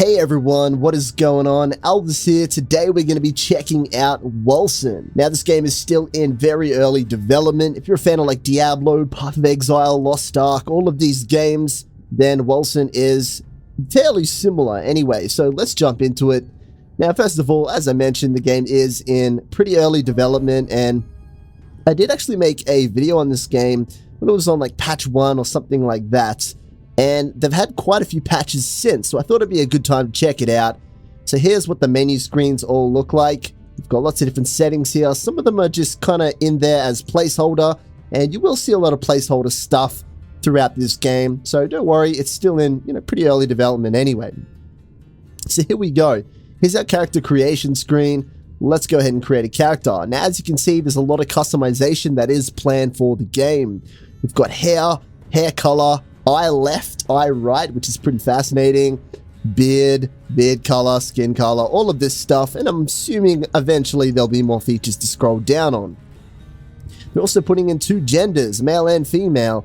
Hey everyone, what is going on? Aldous here. Today we're going to be checking out Wolcen. Now this game is still in very early development. If you're a fan of like Diablo, Path of Exile, Lost Ark, all of these games, then Wolcen is fairly similar anyway. So let's jump into it. Now first of all, as I mentioned, the game is in pretty early development, and I did actually make a video on this game when it was on like patch 1 or something like that. And they've had quite a few patches since, so I thought it'd be a good time to check it out. So here's what the menu screens all look like. We've got lots of different settings here. Some of them are just kind of in there as placeholder, and you will see a lot of placeholder stuff throughout this game. So don't worry, it's still in, pretty early development anyway. So here we go. Here's our character creation screen. Let's go ahead and create a character. Now, as you can see, there's a lot of customization that is planned for the game. We've got hair color, eye left, eye right, which is pretty fascinating. Beard color, skin color, all of this stuff. And I'm assuming eventually there'll be more features to scroll down on. We're also putting in 2 genders, male and female.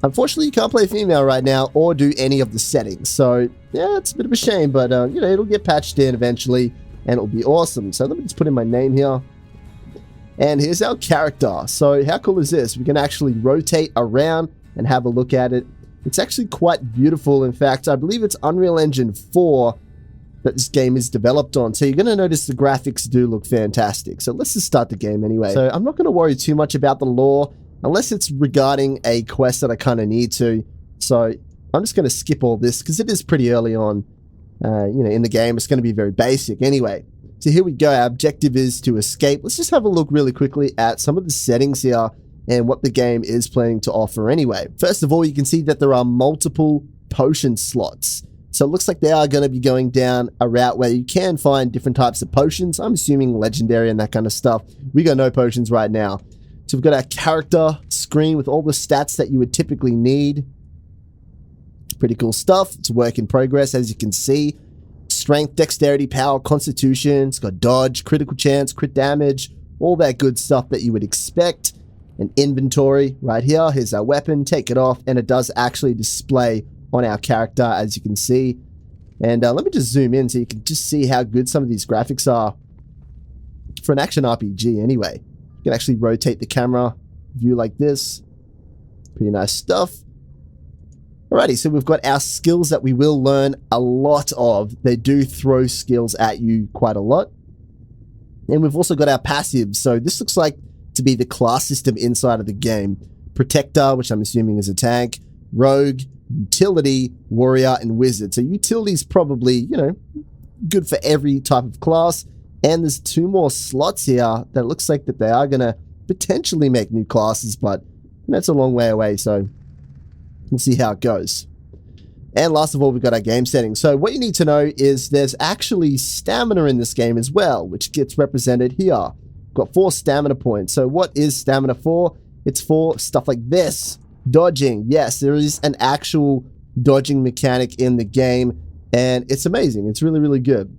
Unfortunately, you can't play female right now or do any of the settings. So, yeah, it's a bit of a shame, but, it'll get patched in eventually and it'll be awesome. So let me just put in my name here. And here's our character. So how cool is this? We can actually rotate around and have a look at it. It's actually quite beautiful. In fact, I believe it's Unreal Engine 4 that this game is developed on. So you're going to notice the graphics do look fantastic. So let's just start the game anyway. So I'm not going to worry too much about the lore unless it's regarding a quest that I kind of need to. So I'm just going to skip all this because it is pretty early on, in the game. It's going to be very basic anyway. So here we go. Our objective is to escape. Let's just have a look really quickly at some of the settings here and what the game is planning to offer anyway. First of all, you can see that there are multiple potion slots. So it looks like they are going to be going down a route where you can find different types of potions. I'm assuming legendary and that kind of stuff. We got no potions right now. So we've got our character screen with all the stats that you would typically need. Pretty cool stuff. It's a work in progress, as you can see. Strength, dexterity, power, constitution. It's got dodge, critical chance, crit damage, all that good stuff that you would expect. An inventory right here. Here's our weapon. Take it off, and it does actually display on our character, as you can see. And let me just zoom in so you can just see how good some of these graphics are for an action RPG anyway. You can actually rotate the camera view like this. Pretty nice stuff. Alrighty, so we've got our skills that we will learn a lot of. They do throw skills at you quite a lot. And we've also got our passives. So this looks like to be the class system inside of the game. Protector, which I'm assuming is a tank, rogue, utility, warrior, and wizard. So utility is probably, good for every type of class. And there's 2 more slots here that looks like that they are going to potentially make new classes, but that's a long way away, so we'll see how it goes. And last of all, we've got our game settings. So what you need to know is there's actually stamina in this game as well, which gets represented here. Got 4 stamina points. So what is stamina for? It's for stuff like this. Dodging. Yes, there is an actual dodging mechanic in the game, and it's amazing. It's really, really good.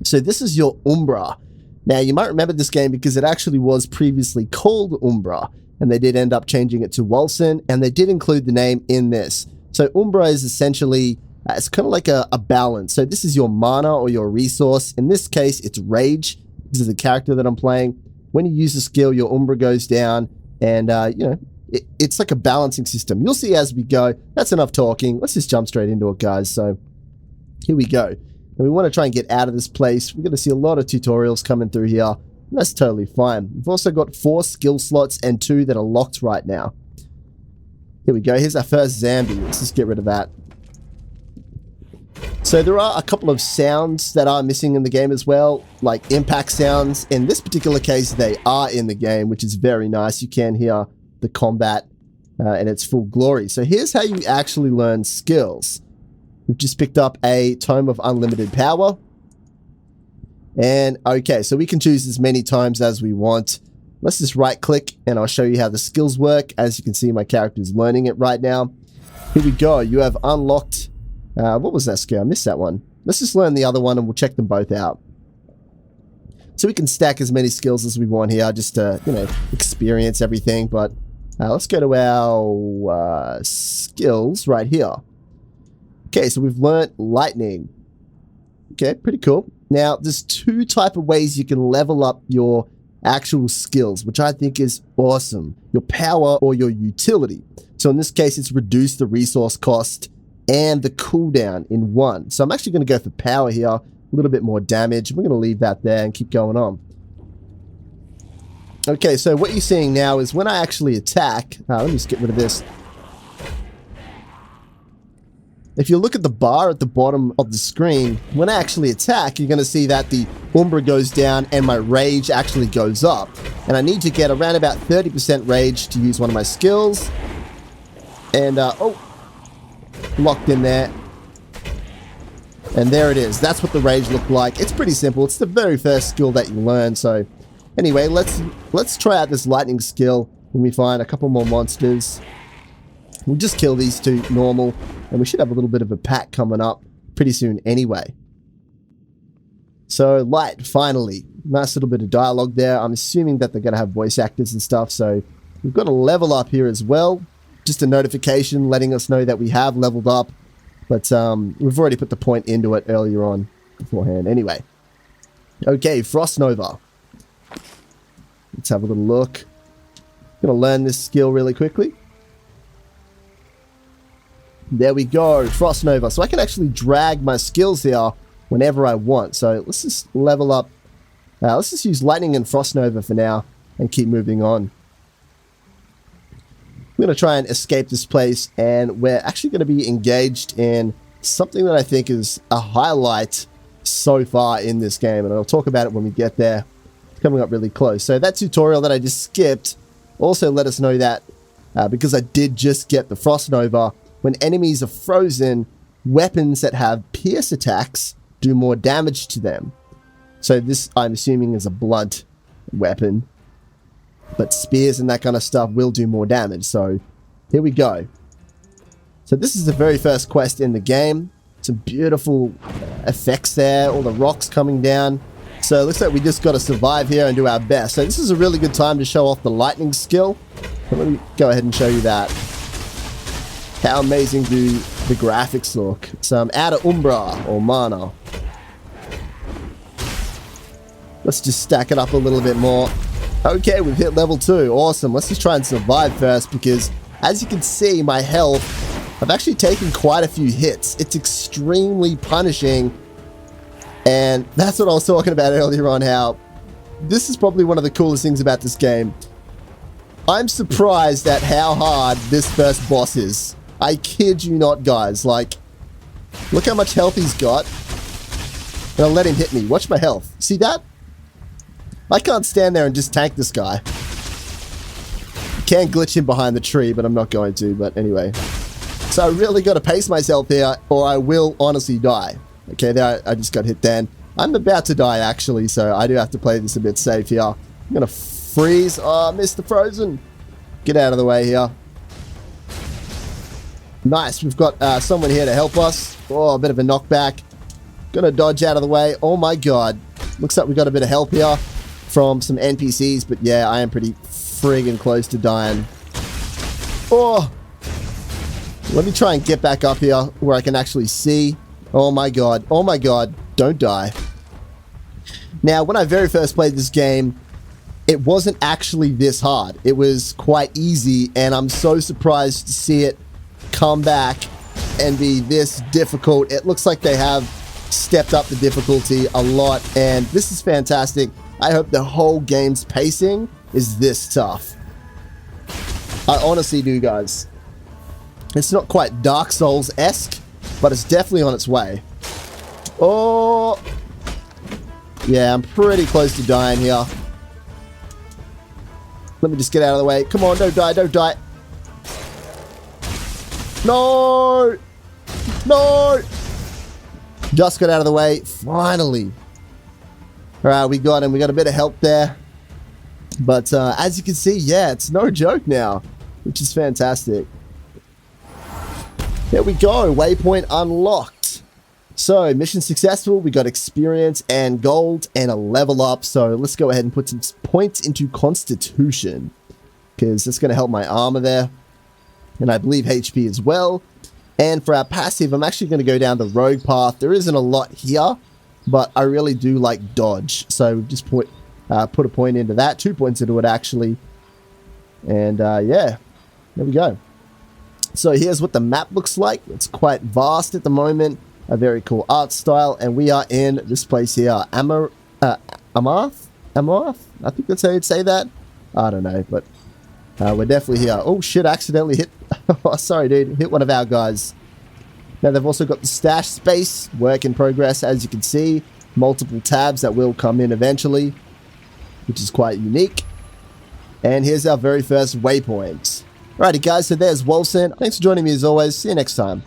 So this is your Umbra. Now, you might remember this game because it actually was previously called Umbra, and they did end up changing it to Wolcen, and they did include the name in this. So Umbra is essentially, it's kind of like a balance. So this is your mana or your resource. In this case, it's rage. This is the character that I'm playing. When you use a skill, your Umbra goes down, and it's like a balancing system. You'll see as we go. That's enough talking. Let's just jump straight into it, guys. So here we go. And we want to try and get out of this place. We're going to see a lot of tutorials coming through here. And that's totally fine. We've also got 4 skill slots and 2 that are locked right now. Here we go. Here's our first zombie. Let's just get rid of that. So there are a couple of sounds that are missing in the game as well, like impact sounds. In this particular case, they are in the game, which is very nice. You can hear the combat in its full glory. So here's how you actually learn skills. We've just picked up a Tome of Unlimited Power. And okay, so we can choose as many times as we want. Let's just right click and I'll show you how the skills work. As you can see, my character is learning it right now. Here we go. You have unlocked, what was that skill? I missed that one. Let's just learn the other one and we'll check them both out. So we can stack as many skills as we want here just to, experience everything. But let's go to our skills right here. Okay, so we've learnt lightning. Okay, pretty cool. Now, there's two type of ways you can level up your actual skills, which I think is awesome. Your power or your utility. So in this case, it's reduce the resource cost and the cooldown in one. So I'm actually going to go for power here. A little bit more damage. We're going to leave that there and keep going on. Okay, so what you're seeing now is when I actually attack... let me just get rid of this. If you look at the bar at the bottom of the screen, when I actually attack, you're going to see that the Umbra goes down and my rage actually goes up. And I need to get around about 30% rage to use one of my skills. And, locked in there. And there it is. That's what the rage looked like. It's pretty simple. It's the very first skill that you learn. So, anyway, let's try out this lightning skill when we find a couple more monsters. We'll just kill these two normal, and we should have a little bit of a pack coming up pretty soon anyway. So, light, finally. Nice little bit of dialogue there. I'm assuming that they're going to have voice actors and stuff, so we've got a level up here as well. Just a notification letting us know that we have leveled up, but we've already put the point into it earlier on beforehand. Anyway. Okay, Frost Nova. Let's have a little look. I'm going to learn this skill really quickly. There we go, Frost Nova. So I can actually drag my skills here whenever I want. So let's just level up. Let's just use Lightning and Frost Nova for now and keep moving on. We're going to try and escape this place, and we're actually going to be engaged in something that I think is a highlight so far in this game, and I'll talk about it when we get there. It's coming up really close. So that tutorial that I just skipped also let us know that because I did just get the Frost Nova, when enemies are frozen, weapons that have pierce attacks do more damage to them. So this, I'm assuming, is a blunt weapon. But spears and that kind of stuff will do more damage. So here we go. So this is the very first quest in the game. Some beautiful effects there. All the rocks coming down. So it looks like we just got to survive here and do our best. So this is a really good time to show off the lightning skill. So let me go ahead and show you that. How amazing do the graphics look? Some outer Umbra or mana. Let's just stack it up a little bit more. Okay, we've hit level 2. Awesome. Let's just try and survive first because, as you can see, my health, I've actually taken quite a few hits. It's extremely punishing. And that's what I was talking about earlier on, how this is probably one of the coolest things about this game. I'm surprised at how hard this first boss is. I kid you not, guys. Like, look how much health he's got. And I'll let him hit me. Watch my health. See that? I can't stand there and just tank this guy. Can glitch him behind the tree, but I'm not going to. But anyway. So I really got to pace myself here, or I will honestly die. Okay, there I just got hit then. I'm about to die, actually, so I do have to play this a bit safe here. I'm going to freeze. Oh, Mr. Frozen. Get out of the way here. Nice, we've got someone here to help us. Oh, a bit of a knockback. Gonna dodge out of the way. Oh my god. Looks like we got a bit of help here from some NPCs, but yeah, I am pretty friggin' close to dying. Oh! Let me try and get back up here where I can actually see. Oh my god. Oh my god. Don't die. Now, when I very first played this game, it wasn't actually this hard. It was quite easy, and I'm so surprised to see it come back and be this difficult. It looks like they have stepped up the difficulty a lot, and this is fantastic. I hope the whole game's pacing is this tough. I honestly do, guys. It's not quite Dark Souls-esque, but it's definitely on its way. Oh! Yeah, I'm pretty close to dying here. Let me just get out of the way. Come on, don't die, don't die. No! No! Just got out of the way. Finally. Alright, we got him. We got a bit of help there. But as you can see, yeah, it's no joke now, which is fantastic. There we go. Waypoint unlocked. So, mission successful. We got experience and gold and a level up. So, let's go ahead and put some points into Constitution, because that's going to help my armor there. And I believe HP as well. And for our passive, I'm actually going to go down the rogue path. There isn't a lot here, but I really do like dodge. So just put a point into that, 2 points into it actually. And yeah, there we go. So here's what the map looks like. It's quite vast at the moment, a very cool art style, and we are in this place here, Amarth? I think that's how you'd say that. I don't know, but we're definitely here. Oh shit, I accidentally hit, oh, sorry dude, hit one of our guys. Now they've also got the stash space, work in progress, as you can see, multiple tabs that will come in eventually, which is quite unique. And here's our very first waypoint. Alrighty guys, so there's Wolcen. Thanks for joining me as always. See you next time.